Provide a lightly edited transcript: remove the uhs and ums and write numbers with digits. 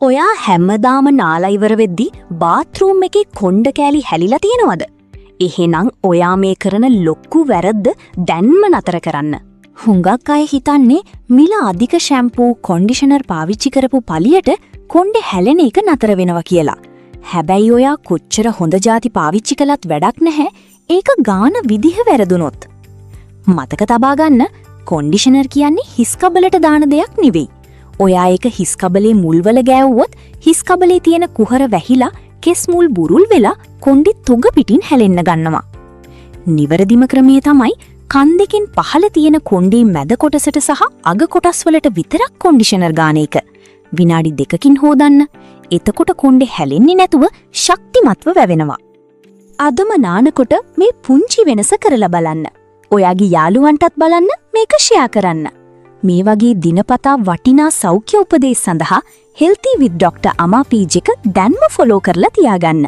ඔයා හැමදාම නාලා ඉවර වෙද්දි බාත්රූම් එකේ කොණ්ඩ කෑලි හැලිලා තියෙනවද? එහෙනම් ඔයා මේ කරන ලොක්කු වැරද්ද දැන්ම නතර කරන්න. හුඟක් අය හිතන්නේ මිල අධික ෂැම්පූ කොන්ඩිෂනර් පාවිච්චි කරපු පළියට කොණ්ඩේ හැලෙන එක නතර වෙනවා කියලා. හැබැයි ඔයා කොච්චර හොඳ જાති පාවිච්චි කළත් වැඩක් නැහැ. ඒක ගාන විදිහ වැරදුනොත්. මතක තබා ගන්න කොන්ඩිෂනර් කියන්නේ හිස් කබලට දාන දෙයක් නෙවෙයි. ඔයා ඒක හිස් කබලේ මුල්වල ගෑවුවොත් හිස් කබලේ තියෙන කුහර වැහිලා කෙස් මුල් බුරුල් වෙලා කොණ්ඩේ තොග පිටින් හැලෙන්න ගන්නවා. නිවැරදිම ක්‍රමය තමයි කන් දෙකෙන් පහළ තියෙන කොණ්ඩේ මැද කොටසට සහ අග කොටස් වලට විතරක් කොන්ඩිෂනර් ගාන එක. විනාඩි 2කින් හොදන්න. එතකොට කොණ්ඩේ හැලෙන්නේ නැතුව ශක්තිමත්ව වැවෙනවා. අදම නානකොට මේ පුංචි වෙනස කරලා බලන්න. ඔයාගේ යාළුවන්ටත් බලන්න මේක ෂෙයා කරන්න. මේ වගේ දිනපතා වටිනා සෞඛ්‍ය උපදෙස් සඳහා Healthy with Dr. Ama page එක දැන්ම ෆලෝ කරලා තියාගන්න.